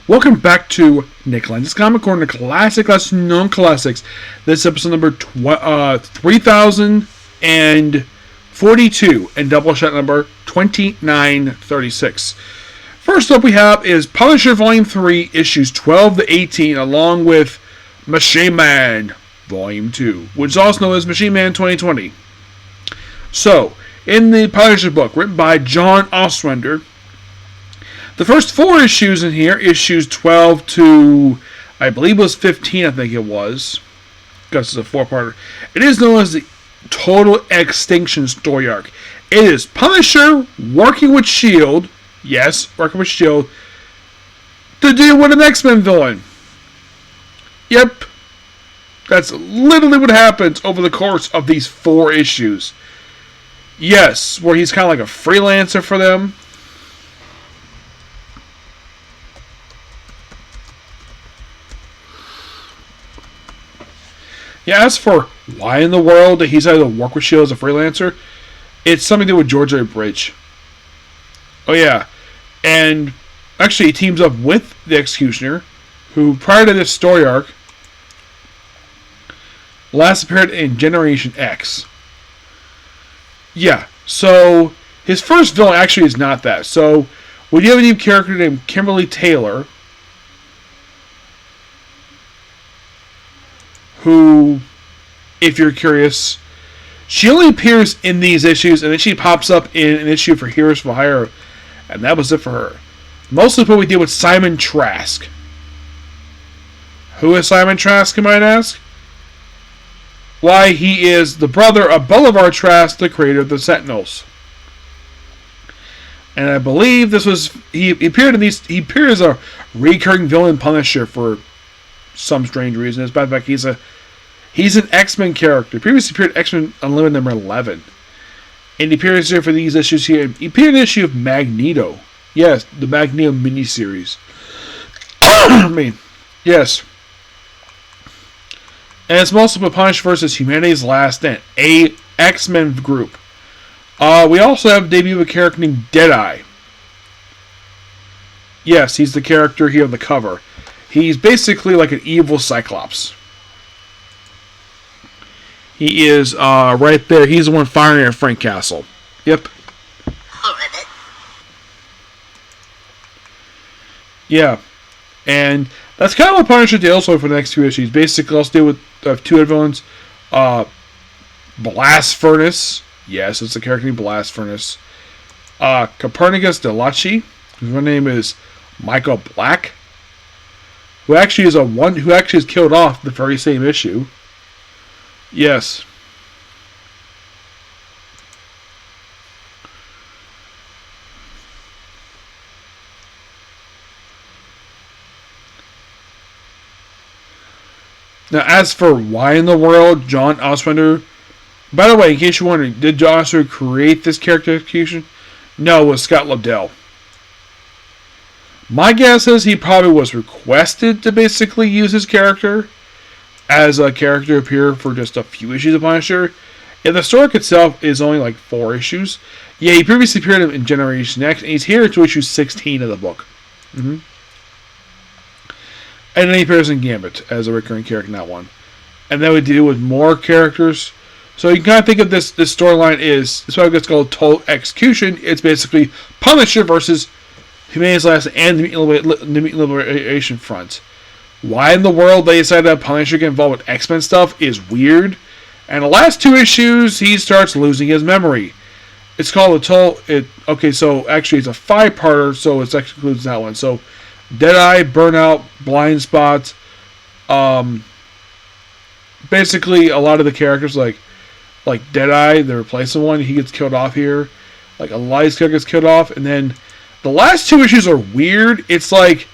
Welcome back to Nick Lenz's Comic Corner, classic, less known classics. This is episode number 3042 and Doubleshot number 2936. First up we have is Punisher Volume 3, issues 12 to 18, along with Machine Man Volume 2, which is also known as Machine Man 2020. So, in the Punisher book, written by John Ostrander, the first 4 issues in here, issues 12 to, I believe it was 15, I think it was, because it's a 4-parter. It is known as the Total Extinction story arc. It is Punisher working with S.H.I.E.L.D., yes, working with S.H.I.E.L.D., to deal with an X-Men villain. Yep, that's literally what happens over the course of these 4 issues. Yes, where he's kind of like a freelancer for them. Yeah, as for why in the world that he's had to work with S.H.I.E.L.D. as a freelancer, it's something to do with George A. Bridge. Oh yeah, and actually he teams up with the Executioner, who prior to this story arc last appeared in Generation X. Yeah, so his first villain actually is not that. So we do have a new character named Kimberly Taylor, who, if you're curious, she only appears in these issues, and then she pops up in an issue for Heroes for Hire, and that was it for her. Mostly what we deal with Simon Trask. Who is Simon Trask, you might ask? Why, he is the brother of Bolivar Trask, the creator of the Sentinels. And I believe this was, he appeared as a recurring villain Punisher for some strange reason. As a matter of fact, he's an X-Men character. He previously appeared in X-Men Unlimited number 11. And he appears here for these issues here. He appeared in an issue of Magneto. Yes, the Magneto miniseries. I mean, yes. And it's mostly about Punisher versus Humanity's Last Stand, a X-Men group. We also have a debut of a character named Deadeye. Yes, he's the character here on the cover. He's basically like an evil Cyclops. He is right there. He's the one firing at Frank Castle. Yep. Yeah. And that's kind of what Punisher deals with for the next 2 issues. Basically, let's deal with 2 other villains. Blast Furnace. Yes, it's a character named Blast Furnace. Copernicus Delachi, whose name is Michael Black, who actually is killed off the very same issue. Yes. Now, as for why in the world John Ostrander... By the way, in case you're wondering, did John Ostrander create this character execution? No, it was Scott Lobdell. My guess is he probably was requested to basically use his character as a character appear for just a few issues of Punisher. And the story itself is only like 4 issues. Yeah, he previously appeared in Generation X, and he's here to issue 16 of the book. And then he appears in Gambit as a recurring character in that one. And then we deal with more characters. So you can kind of think of this storyline is, this is why it's called Total Execution. It's basically Punisher versus Humanity's Last and the Mutant Liberation Front. Why in the world they decided that Punisher get involved with X-Men stuff is weird. And the last 2 issues, he starts losing his memory. It's called okay, so actually it's a 5-parter, so it excludes that one. So Deadeye, Burnout, Blind Spot. Basically, a lot of the characters like Deadeye, the replacement one, he gets killed off here. Like a lot of his characters gets killed off, and then the last 2 issues are weird. It's like,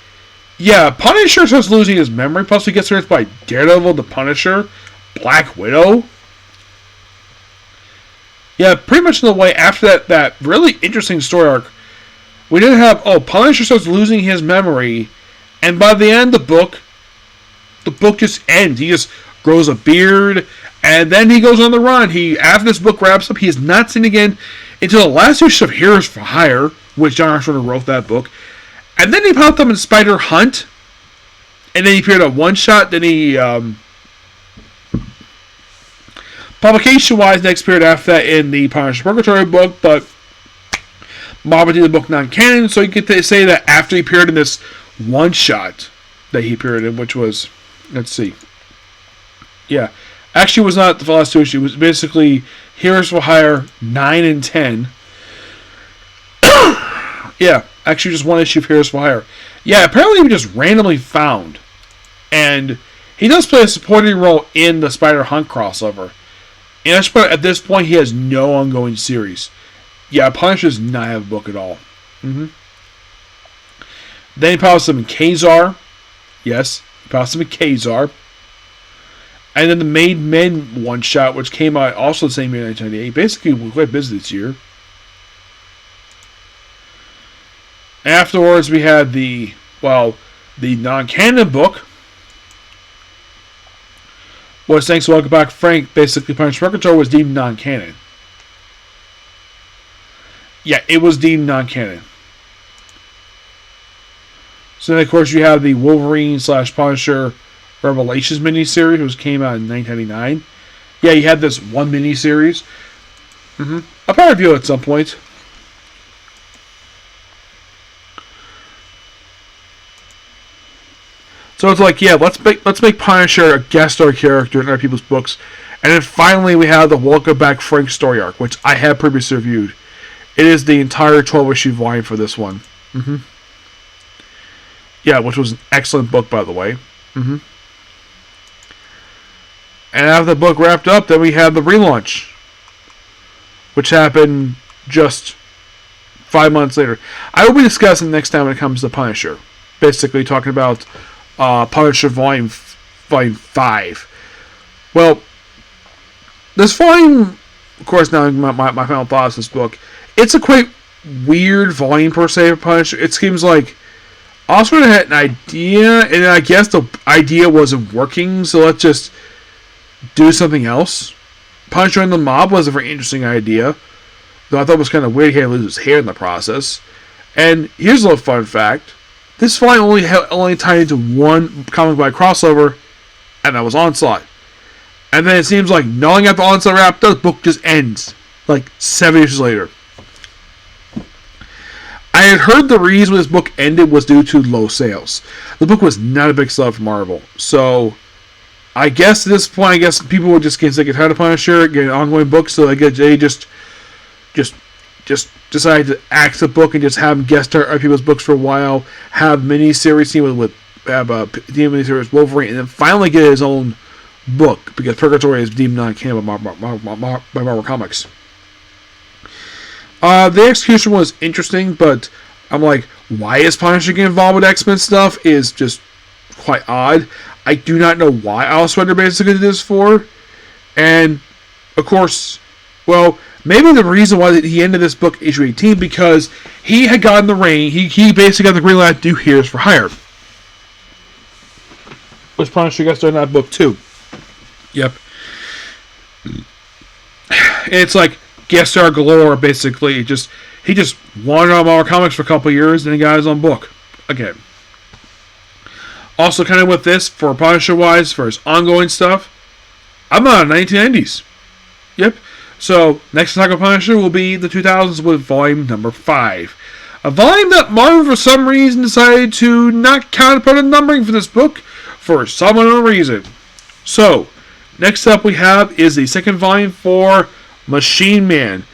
yeah, Punisher starts losing his memory, plus he gets hurt by Daredevil, the Punisher, Black Widow. Yeah, pretty much in the way after that really interesting story arc, we didn't have, Punisher starts losing his memory, and by the end of the book just ends. He just grows a beard, and then he goes on the run. After this book wraps up, he is not seen again until the last issue of Heroes for Hire, which John Ostrander wrote that book. And then he popped up in Spider Hunt. And then he appeared on One Shot. Then he, publication-wise, next appeared after that in the Punisher Purgatory book, but Marvel did the book non-canon, so you get to say that after he appeared in this One Shot that he appeared in, which was, let's see, yeah, actually was not the last two issues. It was basically Heroes for Hire 9 and 10. Yeah, actually just one issue of Heroes for Hire. Yeah, apparently he was just randomly found. And he does play a supporting role in the Spider Hunt crossover. And at this point, he has no ongoing series. Yeah, Punisher does not have a book at all. Mm-hmm. Then he pops up in Kazar. Yes, he pops up in Kazar. And then the Made Men one-shot, which came out also the same year, 1998. Basically, we're quite busy this year. Afterwards, we had the non-canon book. Was thanks to Welcome Back Frank, basically Punisher Purgatory was deemed non-canon. Yeah, it was deemed non-canon. So then, of course, you have the Wolverine / Punisher Revelations miniseries, which came out in 1999. Yeah, you had this one miniseries. I'll probably review it at some point. So it's like, yeah, let's make Punisher a guest star character in other people's books. And then finally we have the Welcome Back Frank story arc, which I have previously reviewed. It is the entire 12-issue volume for this one. Yeah, which was an excellent book, by the way. And after the book wrapped up, then we had the relaunch, which happened just 5 months later. I will be discussing next time when it comes to Punisher. Basically talking about Punisher Volume 5. Well, this volume, of course, now my final thoughts on this book, it's a quite weird volume per se for Punisher. It seems like Oswald had an idea, and I guess the idea wasn't working, so let's just do something else. Punisher and the Mob was a very interesting idea, though I thought it was kind of weird he had to lose his hair in the process. And here's a little fun fact. This volume only tied into one comic book crossover, and that was Onslaught. And then it seems like knowing after Onslaught wrapped up, the book just ends, like 7 issues later. I had heard the reason this book ended was due to low sales. The book was not a big seller for Marvel. So, I guess at this point, people were just getting sick and tired of Punisher, getting ongoing books, so they just decided to axe the book and just have guest star other people's books for a while, have mini-series mini-series Wolverine, and then finally get his own book, because Purgatory is deemed non-canon by Marvel Comics. The execution was interesting, but I'm like, why is Punisher getting involved with X-Men stuff is just quite odd. I do not know why Alice Wonder basically did this for. And, of course, well, maybe the reason why he ended this book, issue 18, because he had gotten the reign. He basically got the green light to do Heroes for Hire, which Punisher got started in that book too. Yep. And it's like guest star galore, basically. He just wandered on Marvel Comics for a couple years, and he got his own book again. Also, kind of with this, for Punisher-wise, for his ongoing stuff, I'm out of 1990s. Yep. So, next Attack of Punisher will be the 2000s with volume number 5. A volume that Marvel, for some reason, decided to not count part of numbering for this book for some unknown reason. So, next up we have is the second volume for Machine Man,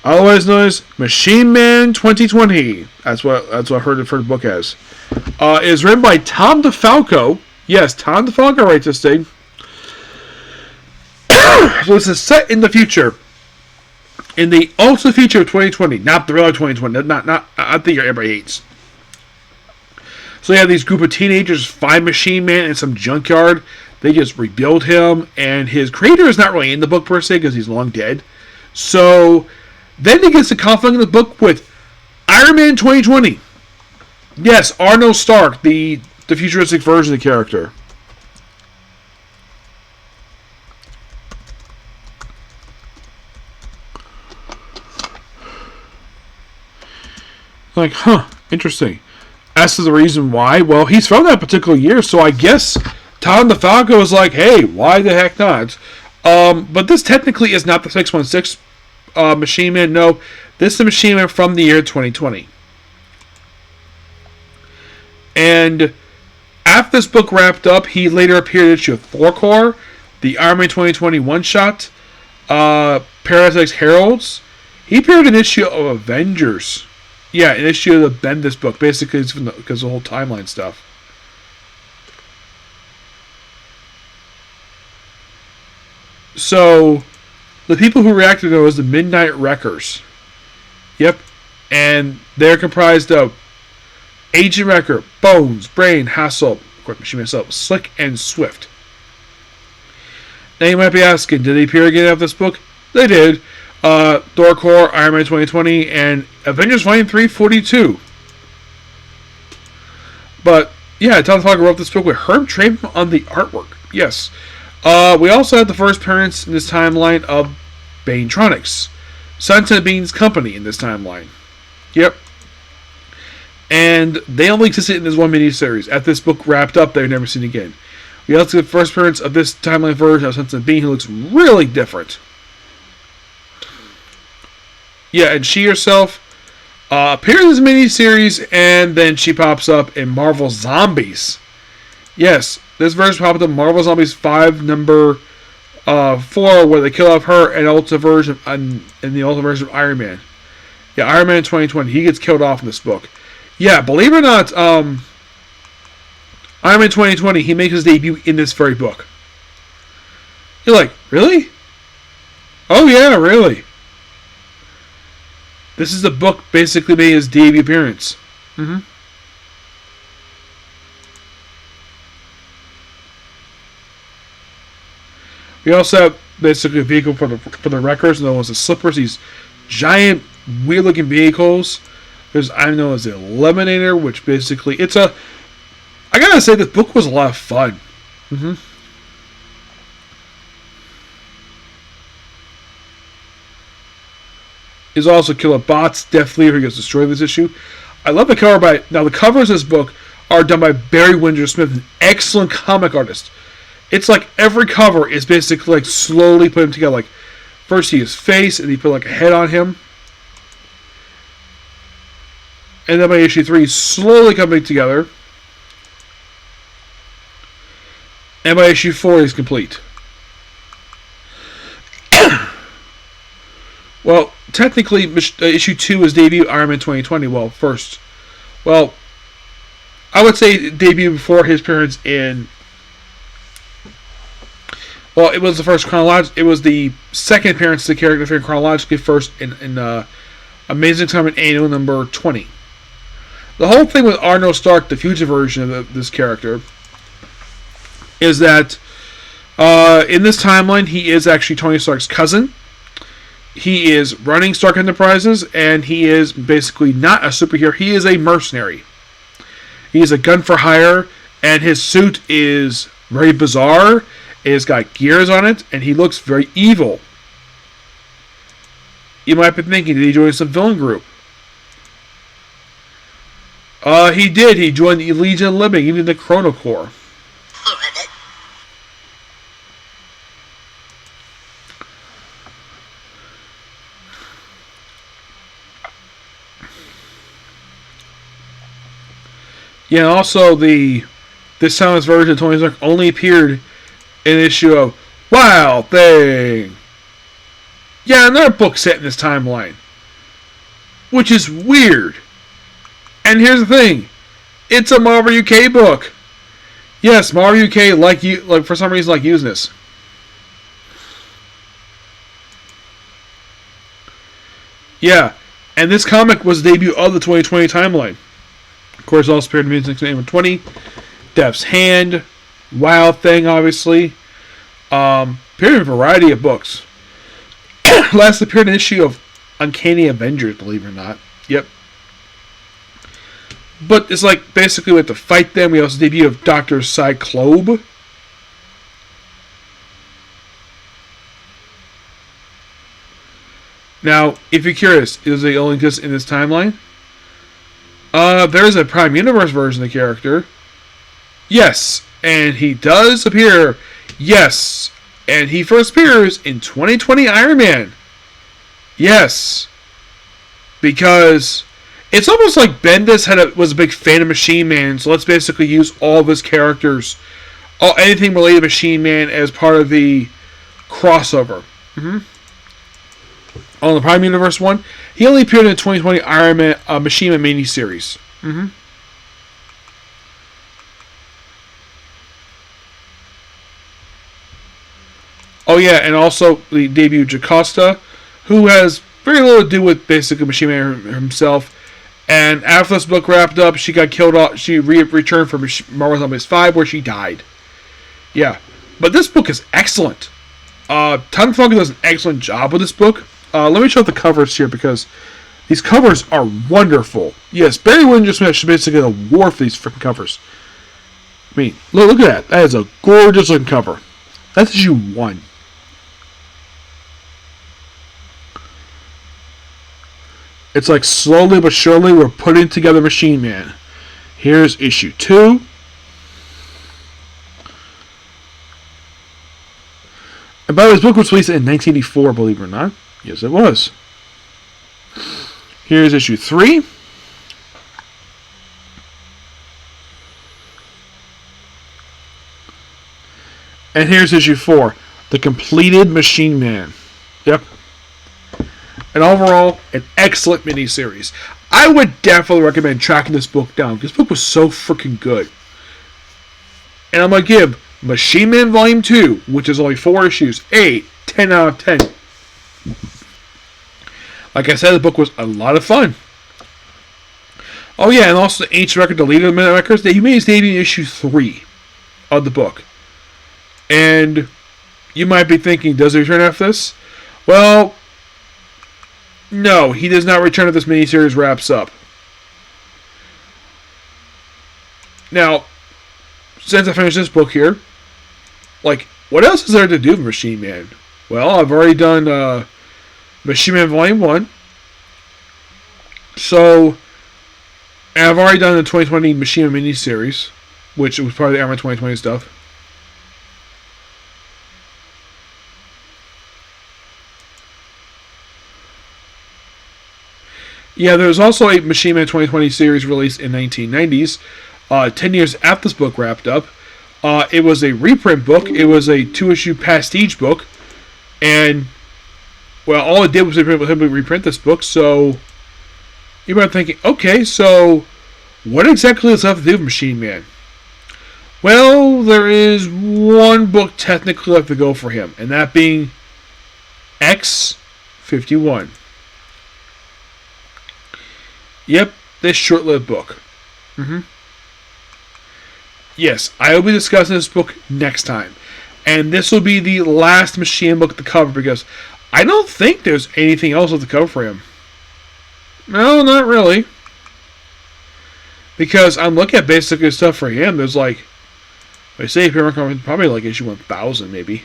otherwise known as Machine Man 2020. That's what I've heard the first book as. It is written by Tom DeFalco. Yes, Tom DeFalco writes this thing. So this is set in the future. In the ultimate future of 2020. Not the real 2020. Not the year everybody hates. So you have these group of teenagers find Machine Man in some junkyard. They just rebuild him. And his creator is not really in the book per se because he's long dead. So then he gets a conflict in the book with Iron Man 2020. Yes, Arnold Stark, the futuristic version of the character. Like, interesting. As to the reason why, well, he's from that particular year, so I guess Tom DeFalco was like, hey, why the heck not? But this technically is not the 616 Machine Man. No, this is the Machine Man from the year 2020. And after this book wrapped up, he later appeared in issue of Thor Corps, the Iron Man 2020 one-shot, Paradise X Heralds. He appeared in an issue of Avengers. Yeah, an issue of the Bendis book. Basically, it's because of the whole timeline stuff. So, the people who reacted to it was the Midnight Wreckers. Yep. And they're comprised of Agent Wrecker, Bones, Brain, Hassel, Quick Machine myself, Slick, and Swift. Now you might be asking, did they appear again after this book? They did. Thor Corps, Iron Man 2020, and Avengers Volume 342. But, yeah, Tom DeFalco wrote this book with Herb Trainman on the artwork. Yes. We also had the first appearance in this timeline of Banetronics. Sunset Beans Company in this timeline. Yep. And they only existed in this one miniseries. After this book wrapped up, they were never seen again. We also get the first appearance of this timeline version of Sunset Bean, who looks really different. Yeah, and she herself appears in this miniseries, and then she pops up in Marvel Zombies. Yes, this version popped up in Marvel Zombies 5, number 4, where they kill off her and ultimate version in the ultimate version of Iron Man. Yeah, Iron Man 2020, he gets killed off in this book. Yeah, believe it or not, Iron Man 2020, he makes his debut in this very book. You're like, really? Oh yeah, really. This is the book basically made his debut appearance. We also have basically a vehicle for the wreckers, known as the Slippers. These giant, weird-looking vehicles. There's I'm known as the Eliminator, which basically it's a. I gotta say, this book was a lot of fun. Is also Killer Bots, Death Leader, who gets destroyed in this issue. I love the cover by. Now, the covers of this book are done by Barry Windsor Smith, an excellent comic artist. It's like every cover is basically like slowly put him together. Like, first see his face, and he put like a head on him. And then by issue 3, he's slowly coming together. And by issue 4, he's complete. Well, technically, issue 2 is debut Iron Man 2020. Well, first. Well, I would say debut before his appearance in. Well, it was the first it was the second appearance of the character chronologically first in Amazing Spider-Man Annual number 20. The whole thing with Arno Stark, the future version of this character, is that in this timeline, he is actually Tony Stark's cousin. He is running Stark Enterprises, and he is basically not a superhero. He is a mercenary. He is a gun for hire, and his suit is very bizarre. It's got gears on it, and he looks very evil. You might be thinking, did he join some villain group? He did. He joined the Legion of Living, even the Chrono Corps. Yeah, and also this time's version of Tony Stark only appeared in an issue of Wild Thing. Yeah, another book set in this timeline, which is weird. And here's the thing, it's a Marvel UK book. Yes, Marvel UK like for some reason like using this. Yeah, and this comic was the debut of the 2020 timeline. Of course, also appeared in Amazing Spider-Man 20, Death's Hand, Wild Thing, obviously. Appeared in a variety of books. Last appeared in an issue of Uncanny Avengers, believe it or not. Yep. But it's like basically we have to fight them. We also debut of Dr. Cyclope. Now, if you're curious, does it only exist in this timeline? There's a Prime Universe version of the character. Yes, and he does appear. Yes, and he first appears in 2020 Iron Man. Yes, because it's almost like Bendis was a big fan of Machine Man, so let's basically use all of his characters, anything related to Machine Man, as part of the crossover. On the Prime Universe one, he only appeared in the 2020 Iron Man Machine Man miniseries. Oh yeah, and also the debut Jocasta, who has very little to do with basically Machine Man himself. And after this book wrapped up, she got killed off. She returned for Marvel Zombies 5, where she died. Yeah, but this book is excellent. Tom Funky does an excellent job with this book. Let me show the covers here, because these covers are wonderful. Yes, Barry Windsor Smith should basically get a award for these freaking covers. I mean, look at that. That is a gorgeous looking cover. That's issue 1. It's like slowly but surely we're putting together Machine Man. Here's issue 2. And by the way, this book was released in 1984, believe it or not. Yes, it was. Here's issue 3. And here's issue 4. The completed Machine Man. Yep. And overall, an excellent miniseries. I would definitely recommend tracking this book down. This book was so freaking good. And I'm going to give Machine Man Volume 2, which is only 4 issues, a 10 out of 10. Like I said, the book was a lot of fun. Oh yeah, and also the Ancient Record, Deleted Minute Records. He made his debut in issue 3 of the book. And you might be thinking, does he return after this? Well, no, he does not return if this miniseries wraps up. Now, since I finished this book here, like, what else is there to do with Machine Man? Well, I've already done Machine Man Volume 1. So, and I've already done the 2020 Machine Man miniseries, which was part of the Iron Man 2020 stuff. Yeah, there was also a Machine Man 2020 series released in 1990s, 10 years after this book wrapped up. It was a reprint book. It was a 2-issue pastiche book. And, well, all it did was simply reprint this book. So, you might be thinking, okay, so what exactly does that have to do with Machine Man? Well, there is one book technically left to go for him, and that being X-51. Yep, this short-lived book. Yes, I will be discussing this book next time. And this will be the last Machine book to cover, because I don't think there's anything else to cover for him. No, not really. Because I'm looking at basically stuff for him. There's like, I say probably like issue 1000 maybe.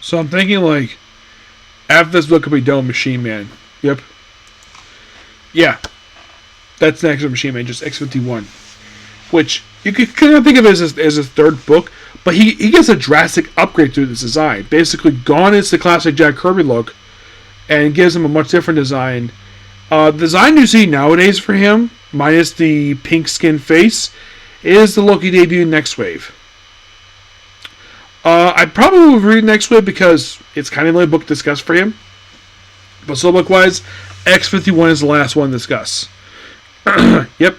So I'm thinking, like, after this book will be done, Machine Man. Yep. Yeah. That's next to Machine Man, just X-51. Which, you could kind of think of it as a third book, but he gets a drastic upgrade to this design. Basically, gone is the classic Jack Kirby look, and gives him a much different design. The design you see nowadays for him, minus the pink skin face, is the look he debuted in Next Wave. I probably will read Next Wave because it's kind of the only book to discuss for him. But so book-wise, X-51 is the last one to discuss. Yep.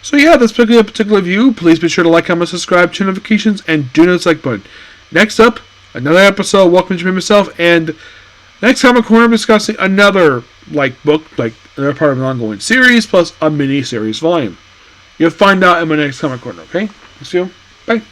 So yeah, that's particular review. Please be sure to like, comment, subscribe, turn notifications, and do not like button. Next up, another episode. Welcome to me, myself, and next Comic Corner, I'm discussing another book, another part of an ongoing series, plus a mini-series volume. You'll find out in my next Comic Corner, okay? See you. Bye.